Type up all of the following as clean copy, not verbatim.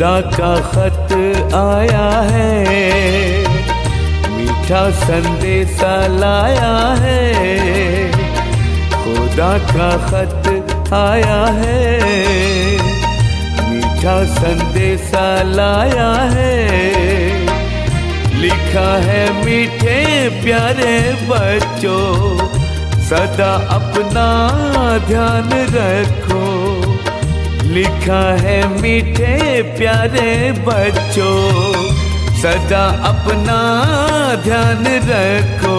खुदा का खत आया है, मीठा संदेशा लाया है। खुदा का खत आया है, मीठा संदेशा लाया है। लिखा है मीठे प्यारे बच्चों, सदा अपना ध्यान रखो। लिखा है मीठे प्यारे बच्चों, सदा अपना ध्यान रखो।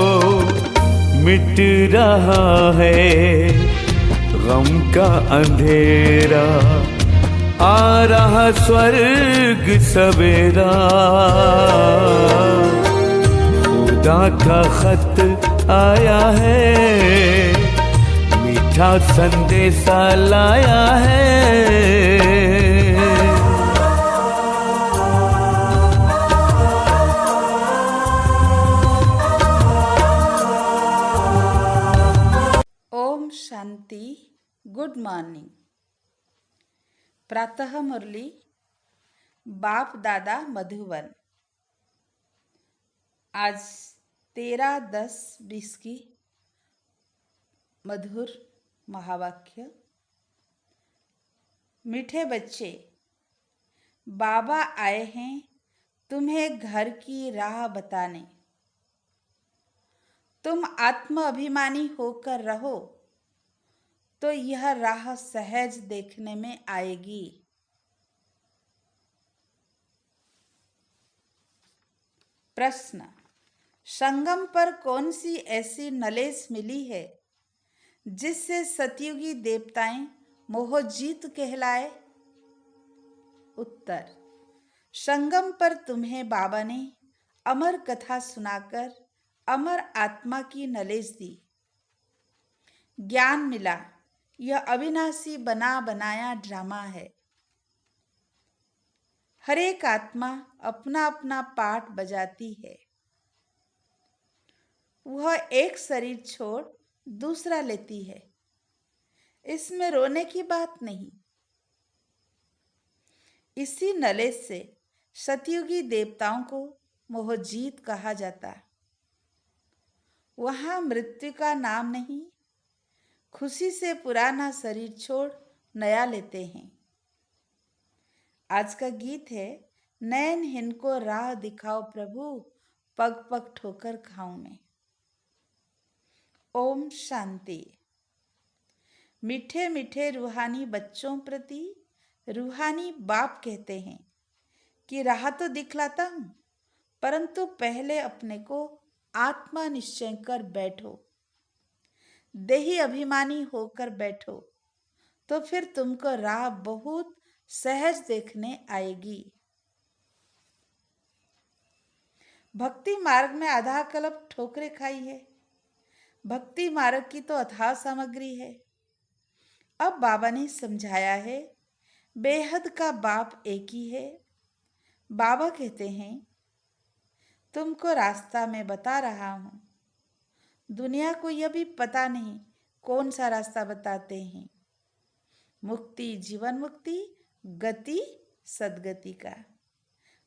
मिट रहा है गम का अंधेरा, आ रहा स्वर्ग सवेरा। खुदा का खत आया है, मीठा संदेशा लाया है। ओम शांति। Good morning. प्रातः मुरली बाप दादा मधुबन। आज 13-10-20 की मधुर महावाक्य। मीठे बच्चे, बाबा आए हैं तुम्हें घर की राह बताने। तुम आत्म अभिमानी होकर रहो तो यह राह सहज देखने में आएगी। प्रश्न, संगम पर कौन सी ऐसी नॉलेज मिली है जिससे सतयुगी देवताएं मोहजीत कहलाए? उत्तर, संगम पर तुम्हें बाबा ने अमर कथा सुनाकर अमर आत्मा की नॉलेज दी। ज्ञान मिला, यह अविनाशी बना बनाया ड्रामा है। हर एक आत्मा अपना अपना पार्ट बजाती है। वह एक शरीर छोड़ दूसरा लेती है। इसमें रोने की बात नहीं। इसी नॉलेज से सतयुगी देवताओं को मोहजीत कहा जाता। वहां मृत्यु का नाम नहीं। खुशी से पुराना शरीर छोड़ नया लेते हैं। आज का गीत है, नैन हिनको राह दिखाओ प्रभु, पग पग ठोकर खाऊं मैं। ओम शांति। मीठे मीठे रूहानी बच्चों प्रति रूहानी बाप कहते हैं कि राह तो दिखलाता हूं, परंतु पहले अपने को आत्मा निश्चय कर बैठो। देही अभिमानी होकर बैठो तो फिर तुमको राह बहुत सहज देखने आएगी। भक्ति मार्ग में आधा कल्प ठोकरे खाई है। भक्ति मार्ग की तो अथाह सामग्री है। अब बाबा ने समझाया है, बेहद का बाप एक ही है। बाबा कहते हैं, तुमको रास्ता मैं बता रहा हूं। दुनिया को यह भी पता नहीं कौन सा रास्ता बताते हैं। मुक्ति, जीवन मुक्ति, गति सदगति का।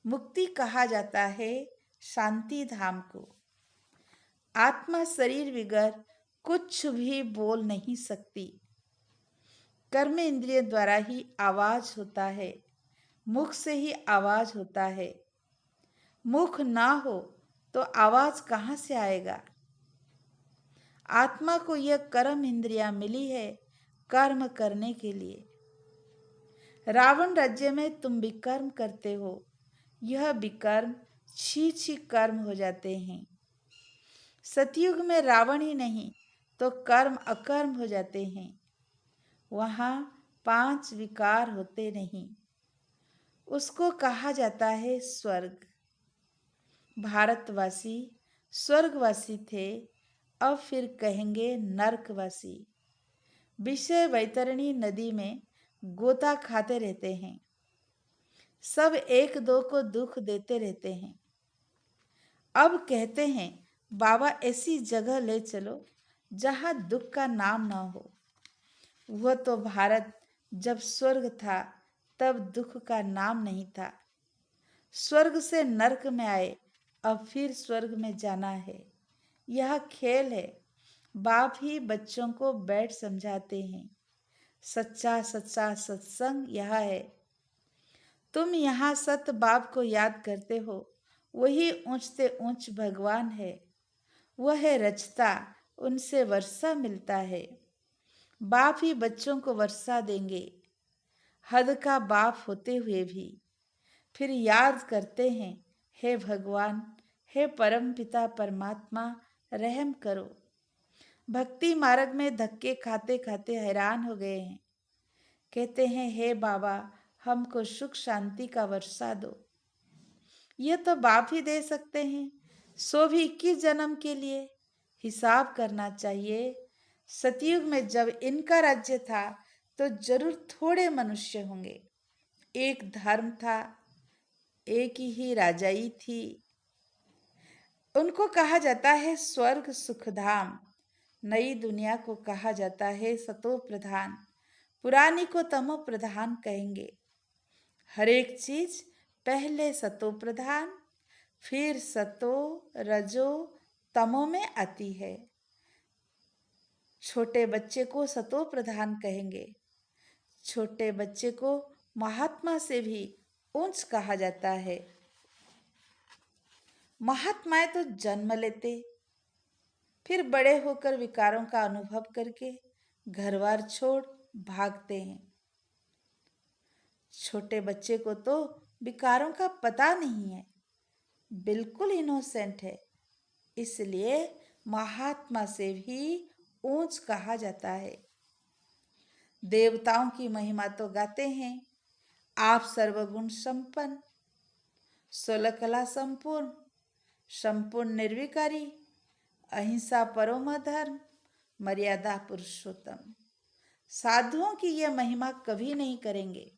मुक्ति कहा जाता है शांति धाम को। आत्मा शरीर बिगर कुछ भी बोल नहीं सकती। कर्म इंद्रिय द्वारा ही आवाज होता है, मुख से ही आवाज होता है। मुख ना हो तो आवाज कहाँ से आएगा? आत्मा को यह कर्म इंद्रियां मिली है कर्म करने के लिए। रावण राज्य में तुम विकर्म करते हो। यह विकर्म छी छी कर्म हो जाते हैं। सतयुग में रावण ही नहीं तो कर्म अकर्म हो जाते हैं। वहां 5 विकार होते नहीं। उसको कहा जाता है स्वर्ग। भारतवासी स्वर्गवासी थे, अब फिर कहेंगे नरकवासी। विषय वैतरणी नदी में गोता खाते रहते हैं। सब एक दो को दुख देते रहते हैं। अब कहते हैं बाबा ऐसी जगह ले चलो जहां दुख का नाम ना हो। वह तो भारत जब स्वर्ग था तब दुख का नाम नहीं था। स्वर्ग से नरक में आए, अब फिर स्वर्ग में जाना है। यह खेल है। बाप ही बच्चों को बैठ समझाते हैं। सच्चा सच्चा सत्संग यह है। तुम यहाँ सत बाप को याद करते हो, वही ऊंच से ऊंच भगवान है। वह है रचता, उनसे वर्षा मिलता है। बाप ही बच्चों को वर्षा देंगे। हद का बाप होते हुए भी फिर याद करते हैं, हे भगवान, हे परम पिता परमात्मा, रहम करो। भक्ति मार्ग में धक्के खाते खाते हैरान हो गए हैं। कहते हैं, हे बाबा, हमको सुख शांति का वर्षा दो। ये तो बाप ही दे सकते हैं, सो भी 21 जन्म के लिए। हिसाब करना चाहिए। सतयुग में जब इनका राज्य था तो जरूर थोड़े मनुष्य होंगे। एक धर्म था, एक ही राजाई थी। उनको कहा जाता है स्वर्ग सुखधाम। नई दुनिया को कहा जाता है सतो प्रधान। पुरानी को तमो प्रधान कहेंगे। हर एक चीज पहले सतो प्रधान, फिर सतो रजो तमो में आती है। छोटे बच्चे को सतो प्रधान कहेंगे। छोटे बच्चे को महात्मा से भी ऊंच कहा जाता है। महात्माएं तो जन्म लेते, फिर बड़े होकर विकारों का अनुभव करके घरबार छोड़ भागते हैं। छोटे बच्चे को तो विकारों का पता नहीं है, बिल्कुल इनोसेंट है, इसलिए महात्मा से भी ऊंच कहा जाता है। देवताओं की महिमा तो गाते हैं, आप सर्वगुण संपन्न, 16 कला संपूर्ण, संपूर्ण निर्विकारी, अहिंसा परमो धर्म, मर्यादा पुरुषोत्तम। साधुओं की यह महिमा कभी नहीं करेंगे।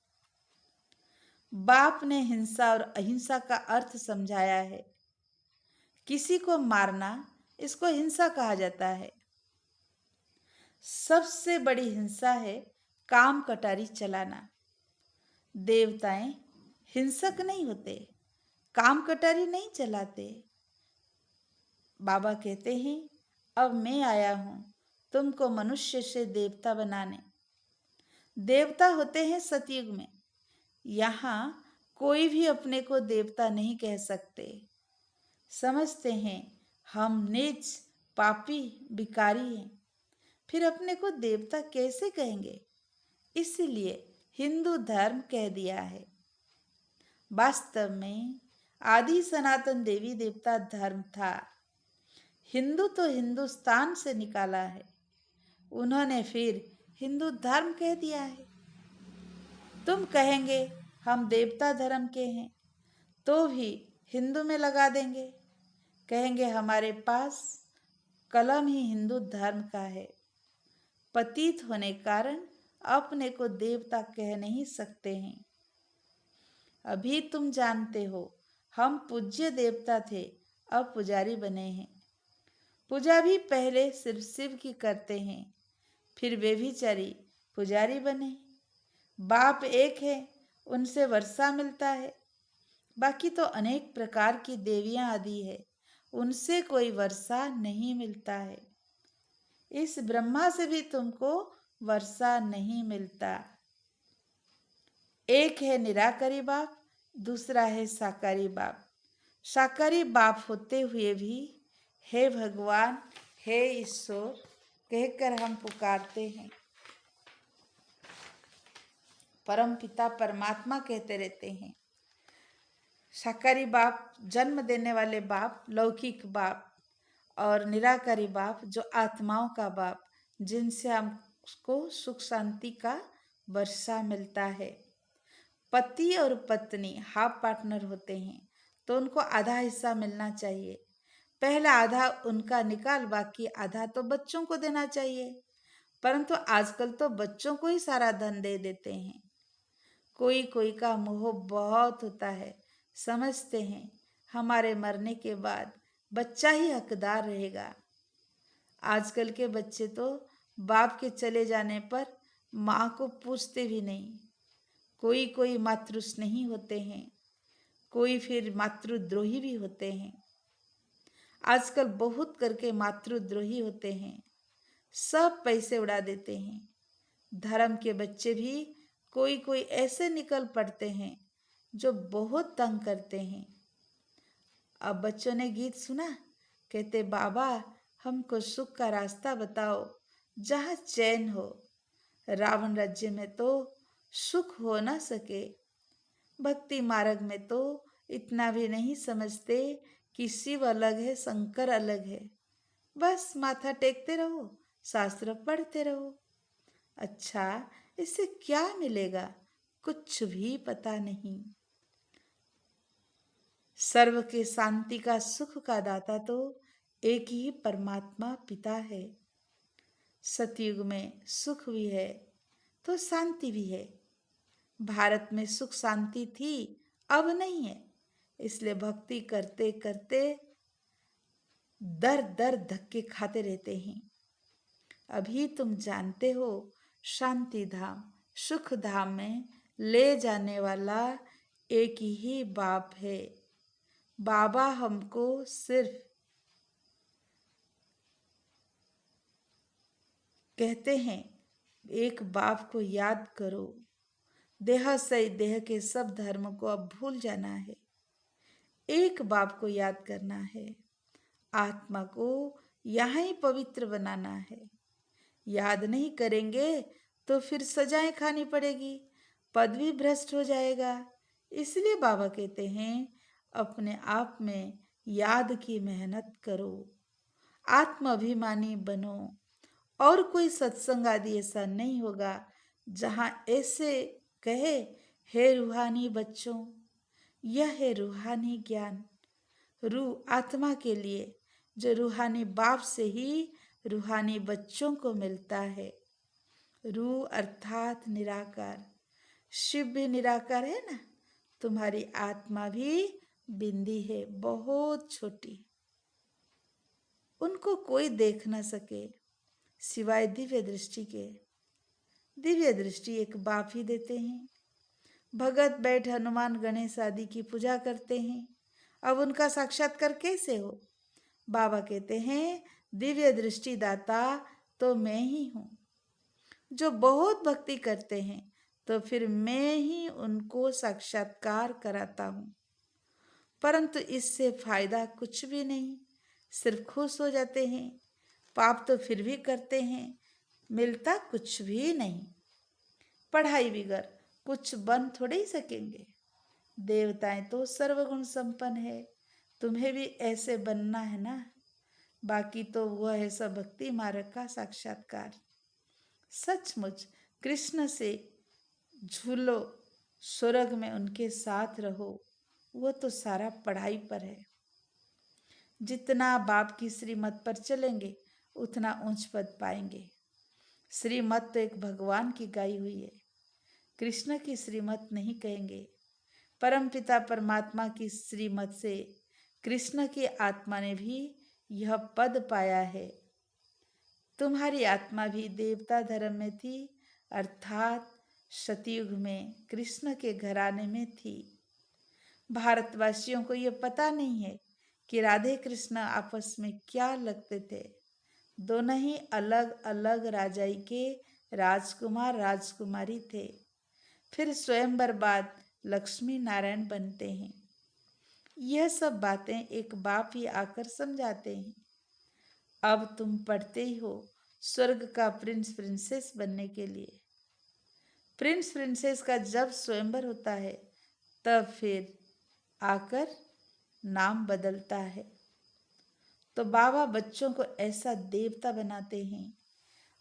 बाप ने हिंसा और अहिंसा का अर्थ समझाया है। किसी को मारना, इसको हिंसा कहा जाता है। सबसे बड़ी हिंसा है काम कटारी चलाना। देवताएं हिंसक नहीं होते, काम कटारी नहीं चलाते। बाबा कहते हैं, अब मैं आया हूं तुमको मनुष्य से देवता बनाने। देवता होते हैं सतयुग में। यहाँ कोई भी अपने को देवता नहीं कह सकते। समझते हैं हम नीच पापी भिखारी हैं, फिर अपने को देवता कैसे कहेंगे? इसलिए हिंदू धर्म कह दिया है। वास्तव में आदि सनातन देवी देवता धर्म था। हिंदू तो हिंदुस्तान से निकाला है, उन्होंने फिर हिंदू धर्म कह दिया है। तुम कहेंगे हम देवता धर्म के हैं, तो भी हिंदू में लगा देंगे। कहेंगे हमारे पास कलम ही हिंदू धर्म का है। पतित होने कारण अपने को देवता कह नहीं सकते हैं। अभी तुम जानते हो, हम पूज्य देवता थे, अब पुजारी बने हैं। पूजा भी पहले सिर्फ शिव की करते हैं, फिर वे भी चरी पुजारी बने। बाप एक है, उनसे वर्षा मिलता है। बाकी तो अनेक प्रकार की देवियां आदि है, उनसे कोई वर्षा नहीं मिलता है। इस ब्रह्मा से भी तुमको वर्षा नहीं मिलता। एक है निराकारी बाप, दूसरा है साकारी बाप। साकारी बाप होते हुए भी हे भगवान, हे ईश्वर कहकर हम पुकारते हैं। परम पिता परमात्मा कहते रहते हैं। साकारी बाप जन्म देने वाले बाप, लौकिक बाप, और निराकारी बाप जो आत्माओं का बाप, जिनसे हमको सुख शांति का वर्षा मिलता है। पति और पत्नी हाफ पार्टनर होते हैं, तो उनको आधा हिस्सा मिलना चाहिए। पहला आधा उनका निकाल, बाकी आधा तो बच्चों को देना चाहिए। परंतु आजकल तो बच्चों को ही सारा धन दे देते हैं। कोई कोई का मोह बहुत होता है, समझते हैं हमारे मरने के बाद बच्चा ही हकदार रहेगा। आजकल के बच्चे तो बाप के चले जाने पर माँ को पूछते भी नहीं। कोई कोई मातृस्नेही होते हैं, कोई फिर मातृद्रोही भी होते हैं। आजकल बहुत करके मातृद्रोही होते हैं, सब पैसे उड़ा देते हैं। धर्म के बच्चे भी कोई कोई ऐसे निकल पड़ते हैं जो बहुत तंग करते हैं। अब बच्चों ने गीत सुना, कहते बाबा हमको सुख का रास्ता बताओ जहाँ चैन हो। रावण राज्य में तो सुख हो ना सके, भक्ति मार्ग में तो इतना भी नहीं समझते कि शिव अलग है शंकर अलग है। बस माथा टेकते रहो, शास्त्र पढ़ते रहो। अच्छा, इससे क्या मिलेगा? कुछ भी पता नहीं। सर्व के शांति का सुख का दाता तो एक ही परमात्मा पिता है। सतयुग में सुख भी है तो शांति भी है। भारत में सुख शांति थी, अब नहीं है। इसलिए भक्ति करते करते दर दर धक्के खाते रहते हैं। अभी तुम जानते हो, शांति धाम सुख धाम में ले जाने वाला एक ही बाप है। बाबा हमको सिर्फ कहते हैं एक बाप को याद करो। देह से देह के सब धर्म को अब भूल जाना है, एक बाप को याद करना है। आत्मा को यहाँ ही पवित्र बनाना है। याद नहीं करेंगे तो फिर सजाएं खानी पड़ेगी, पद भी भ्रष्ट हो जाएगा। इसलिए बाबा कहते हैं अपने आप में याद की मेहनत करो, आत्म अभिमानी बनो। और कोई सत्संग आदि ऐसा नहीं होगा जहाँ ऐसे कहे, हे रूहानी बच्चों, यह है रूहानी ज्ञान, रूह आत्मा के लिए, जो रूहानी बाप से ही रूहानी बच्चों को मिलता है। रूह अर्थात निराकार, शिव भी निराकार है ना। तुम्हारी आत्मा भी बिंदी है, बहुत छोटी, उनको कोई देख न सके सिवाय दिव्य दृष्टि के। दिव्य दृष्टि एक बाप ही देते हैं। भगत बैठ हनुमान गणेश आदि की पूजा करते हैं, अब उनका साक्षात्कार कैसे हो? बाबा कहते हैं दिव्य दृष्टि दाता तो मैं ही हूँ। जो बहुत भक्ति करते हैं तो फिर मैं ही उनको साक्षात्कार कराता हूँ, परंतु इससे फायदा कुछ भी नहीं, सिर्फ खुश हो जाते हैं। पाप तो फिर भी करते हैं, मिलता कुछ भी नहीं। पढ़ाई बिगर कुछ बन थोड़े ही सकेंगे। देवताएं तो सर्वगुण संपन्न है, तुम्हें भी ऐसे बनना है ना। बाकी तो वह है सब भक्ति मार्ग का साक्षात्कार। सचमुच कृष्ण से झूलो, स्वर्ग में उनके साथ रहो, वो तो सारा पढ़ाई पर है। जितना बाप की श्रीमत पर चलेंगे उतना ऊंच पद पाएंगे। श्रीमत तो एक भगवान की गाई हुई है, कृष्ण की श्रीमत नहीं कहेंगे। परमपिता परमात्मा की श्रीमत से कृष्ण की आत्मा ने भी यह पद पाया है। तुम्हारी आत्मा भी देवता धर्म में थी, अर्थात सतयुग में कृष्ण के घराने में थी। भारतवासियों को यह पता नहीं है कि राधे कृष्ण आपस में क्या लगते थे। दोनों ही अलग अलग राजाई के राजकुमार राजकुमारी थे। फिर स्वयंवर बाद लक्ष्मी नारायण बनते हैं। यह सब बातें एक बाप ही आकर समझाते हैं। अब तुम पढ़ते ही हो स्वर्ग का प्रिंस प्रिंसेस बनने के लिए। प्रिंस प्रिंसेस का जब स्वयंवर होता है तब फिर आकर नाम बदलता है। तो बाबा बच्चों को ऐसा देवता बनाते हैं।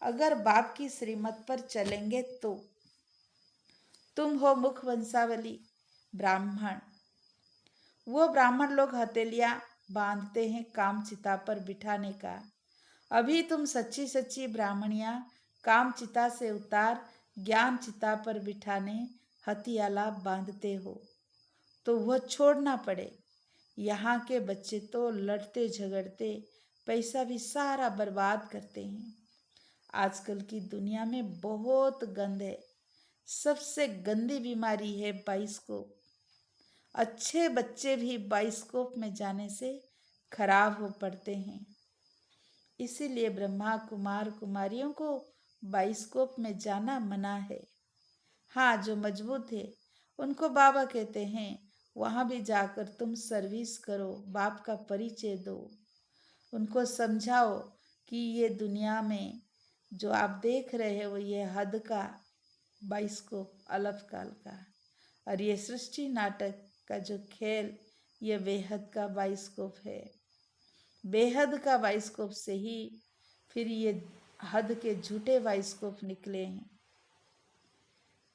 अगर बाप की श्रीमत पर चलेंगे तो तुम हो मुख वंशावली ब्राह्मण। वो ब्राह्मण लोग हथेलियां बांधते हैं काम चिता पर बिठाने का। अभी तुम सच्ची सच्ची ब्राह्मणियां काम चिता से उतार ज्ञान चिता पर बिठाने हथियाला बांधते हो, तो वह छोड़ना पड़े। यहाँ के बच्चे तो लड़ते झगड़ते पैसा भी सारा बर्बाद करते हैं। आजकल की दुनिया में बहुत गंद है, सबसे गंदी बीमारी है बाइस्कोप। अच्छे बच्चे भी बाइस्कोप में जाने से खराब हो पड़ते हैं। इसीलिए ब्रह्मा कुमार कुमारियों को बाइस्कोप में जाना मना है। हाँ, जो मजबूत है उनको बाबा कहते हैं वहां भी जाकर तुम सर्विस करो, बाप का परिचय दो, उनको समझाओ कि ये दुनिया में जो आप देख रहे हो ये हद का बाइस्कोप अलफ काल का, और ये सृष्टि नाटक का जो खेल ये बेहद का बाइस्कोप है। बेहद का बाइस्कोप से ही फिर ये हद के झूठे बाइस्कोप निकले हैं।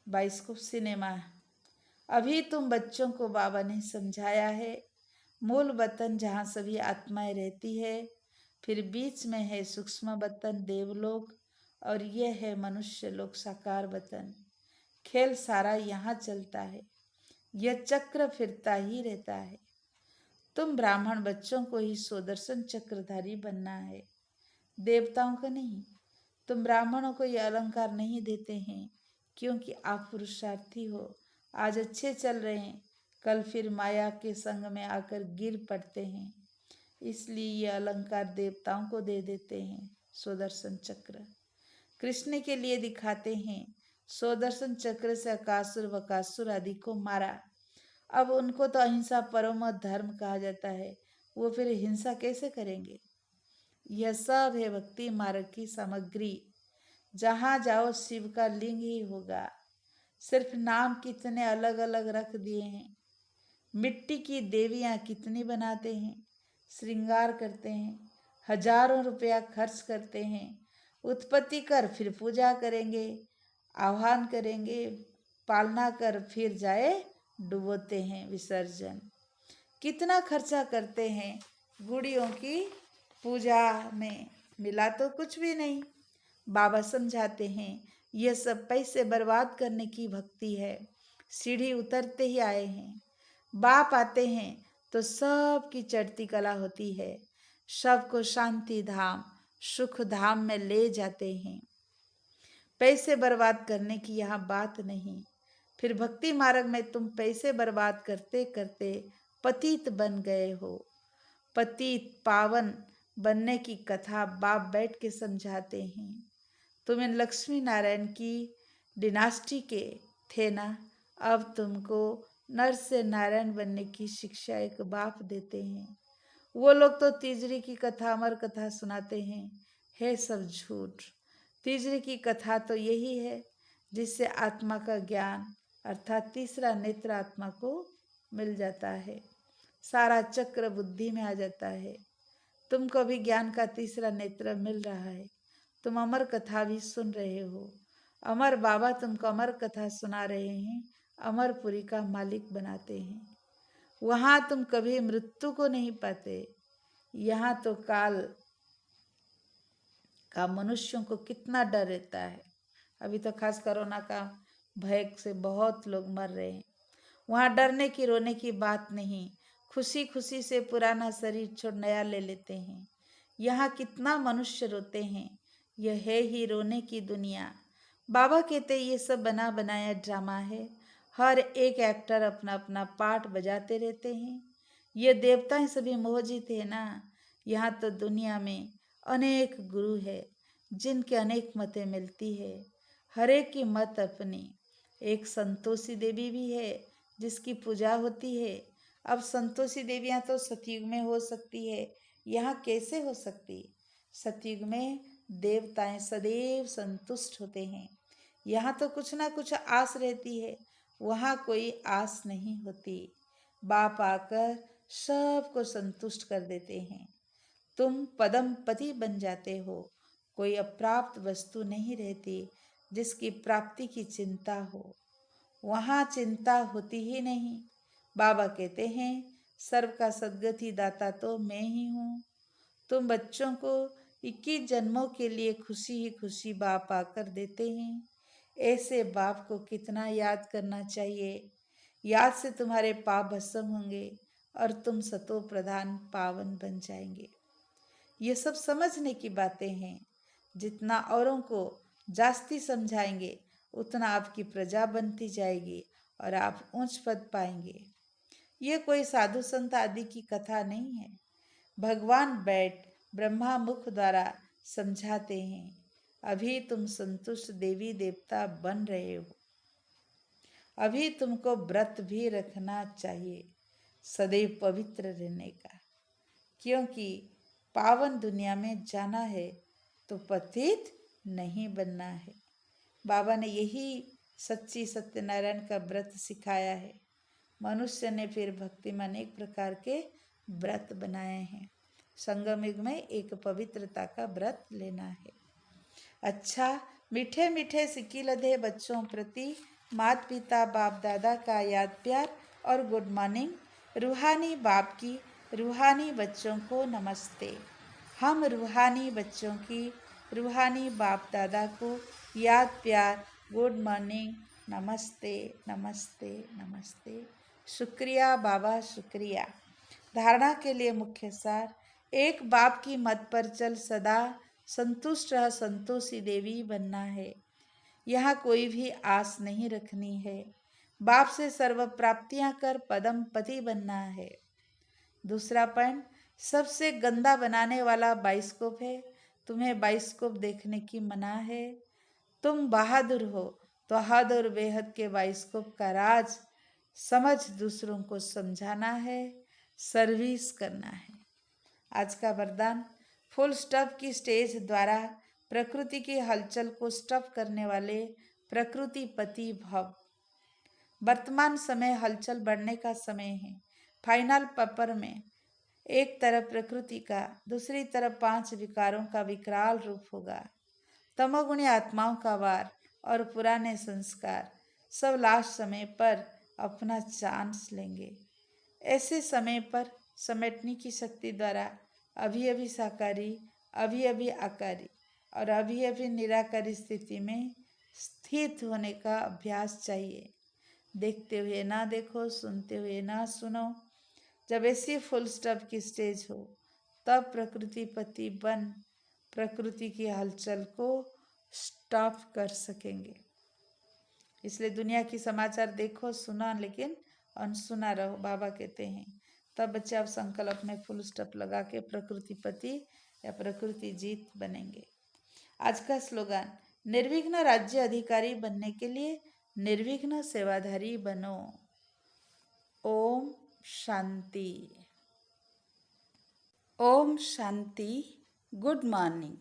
Bioscope cinema. अभी तुम बच्चों को बाबा ने समझाया है मूल वतन जहाँ सभी आत्माएं रहती है, फिर बीच में है सूक्ष्म वतन देवलोक, और यह है मनुष्य लोक साकार वतन। खेल सारा यहाँ चलता है, यह चक्र फिरता ही रहता है। तुम ब्राह्मण बच्चों को ही सुदर्शन चक्रधारी बनना है, देवताओं को नहीं। तुम ब्राह्मणों को यह अलंकार नहीं देते हैं क्योंकि आप पुरुषार्थी हो, आज अच्छे चल रहे हैं, कल फिर माया के संग में आकर गिर पड़ते हैं, इसलिए ये अलंकार देवताओं को दे देते हैं। सुदर्शन चक्र कृष्ण के लिए दिखाते हैं। सुदर्शन चक्र से अकासुर वकासुर आदि को मारा। अब उनको तो अहिंसा परम धर्म कहा जाता है, वो फिर हिंसा कैसे करेंगे? यह सब है भक्ति मार्ग की सामग्री। जहाँ जाओ शिव का लिंग ही होगा, सिर्फ नाम कितने अलग अलग रख दिए हैं। मिट्टी की देवियां कितनी बनाते हैं, श्रृंगार करते हैं, हजारों रुपया खर्च करते हैं, उत्पत्ति कर फिर पूजा करेंगे, आह्वान करेंगे, पालना कर फिर जाए डुबोते हैं विसर्जन। कितना खर्चा करते हैं गुड़ियों की पूजा में, मिला तो कुछ भी नहीं। बाबा समझाते हैं यह सब पैसे बर्बाद करने की भक्ति है। सीढ़ी उतरते ही आए हैं, बाप आते हैं तो सबकी चढ़ती कला होती है, सबको शांति धाम सुख धाम में ले जाते हैं। पैसे बर्बाद करने की यहाँ बात नहीं। फिर भक्ति मार्ग में तुम पैसे बर्बाद करते करते पतित बन गए हो। पतित पावन बनने की कथा बाप बैठ के समझाते हैं। तुम इन लक्ष्मी नारायण की डिनास्टी के थे ना, अब तुमको नर से नारायण बनने की शिक्षा एक बाप देते हैं। वो लोग तो तीजरी की कथा अमर कथा सुनाते हैं, है सब झूठ। तीजरी की कथा तो यही है जिससे आत्मा का ज्ञान अर्थात तीसरा नेत्र आत्मा को मिल जाता है, सारा चक्र बुद्धि में आ जाता है। तुमको भी ज्ञान का तीसरा नेत्र मिल रहा है, तुम अमर कथा भी सुन रहे हो। अमर बाबा तुमको अमर कथा सुना रहे हैं, अमरपुरी का मालिक बनाते हैं। वहां तुम कभी मृत्यु को नहीं पाते। यहाँ तो काल का मनुष्यों को कितना डर रहता है। अभी तो खास कोरोना का भय से बहुत लोग मर रहे हैं। वहाँ डरने की रोने की बात नहीं, खुशी खुशी से पुराना शरीर छोड़ नया ले लेते हैं। यहाँ कितना मनुष्य रोते हैं, यह है ही रोने की दुनिया। बाबा कहते ये सब बना बनाया ड्रामा है, हर एक एक्टर अपना अपना पार्ट बजाते रहते हैं। ये देवताएं सभी मोहजित है ना। यहाँ तो दुनिया में अनेक गुरु है जिनके अनेक मतें मिलती है, हर एक की मत अपनी। एक संतोषी देवी भी है जिसकी पूजा होती है। अब संतोषी देवियां तो सतयुग में हो सकती है, यहाँ कैसे हो सकती? सतयुग में देवताएं सदैव संतुष्ट होते हैं, यहाँ तो कुछ ना कुछ आस रहती है, वहाँ कोई आस नहीं होती। बाप आकर सबको संतुष्ट कर देते हैं। तुम पदम पति बन जाते हो, कोई अप्राप्त वस्तु नहीं रहती जिसकी प्राप्ति की चिंता हो, वहाँ चिंता होती ही नहीं। बाबा कहते हैं सर्व का सद्गति दाता तो मैं ही हूँ। तुम बच्चों को 21 जन्मों के लिए खुशी ही खुशी बाप आकर देते हैं। ऐसे बाप को कितना याद करना चाहिए। याद से तुम्हारे पाप भस्म होंगे और तुम सतो प्रधान पावन बन जाएंगे। ये सब समझने की बातें हैं। जितना औरों को जास्ती समझाएंगे उतना आपकी प्रजा बनती जाएगी और आप ऊंच पद पाएंगे। ये कोई साधु संत आदि की कथा नहीं है। भगवान बैठ ब्रह्मा मुख द्वारा समझाते हैं, अभी तुम संतुष्ट देवी देवता बन रहे हो, अभी तुमको व्रत भी रखना चाहिए, सदैव पवित्र रहने का, क्योंकि पावन दुनिया में जाना है तो पतित नहीं बनना है। बाबा ने यही सच्ची सत्यनारायण का व्रत सिखाया है। मनुष्य ने फिर भक्ति में अनेक प्रकार के व्रत बनाए हैं। संगम युग में एक पवित्रता का व्रत लेना है। अच्छा, मीठे मीठे सिक्की लदे बच्चों प्रति माता पिता बाप दादा का याद प्यार और गुड मॉर्निंग। रूहानी बाप की रूहानी बच्चों को नमस्ते। हम रूहानी बच्चों की रूहानी बाप दादा को याद प्यार, गुड मॉर्निंग, नमस्ते नमस्ते नमस्ते। शुक्रिया बाबा, शुक्रिया। धारणा के लिए मुख्य सार, एक बाप की मत पर चल सदा संतुष्ट रह संतोषी देवी बनना है। यहाँ कोई भी आस नहीं रखनी है। बाप से सर्व प्राप्तियां कर पदम पति बनना है। दूसरा पॉइंट, सबसे गंदा बनाने वाला बाइस्कोप है। तुम्हें बाइस्कोप देखने की मना है। तुम बहादुर हो तो हद और बेहद के बाइस्कोप का राज समझ दूसरों को समझाना है, सर्विस करना है। आज का वरदान, फुल स्टॉप की स्टेज द्वारा प्रकृति की हलचल को स्टॉप करने वाले प्रकृति पति भव। वर्तमान समय हलचल बढ़ने का समय है। फाइनल पेपर में एक तरफ प्रकृति का, दूसरी तरफ 5 विकारों का विकराल रूप होगा। तमोगुणी आत्माओं का वार और पुराने संस्कार सब लास्ट समय पर अपना चांस लेंगे। ऐसे समय पर समेटने की शक्ति द्वारा अभी अभी साकारी, अभी अभी आकारी और अभी अभी निराकारी स्थिति में स्थित होने का अभ्यास चाहिए। देखते हुए ना देखो, सुनते हुए ना सुनो। जब ऐसी फुल स्टॉप की स्टेज हो तब प्रकृति पति बन प्रकृति की हलचल को स्टॉप कर सकेंगे। इसलिए दुनिया की समाचार देखो, सुना, लेकिन अनसुना रहो, बाबा कहते हैं। तब बच्चे आप संकल्प में फुल स्टॉप लगा के प्रकृति पति या प्रकृति जीत बनेंगे। आज का स्लोगन, निर्विघ्न राज्य अधिकारी बनने के लिए निर्विघ्न सेवाधारी बनो। ओम शांति। ओम शांति। Good morning.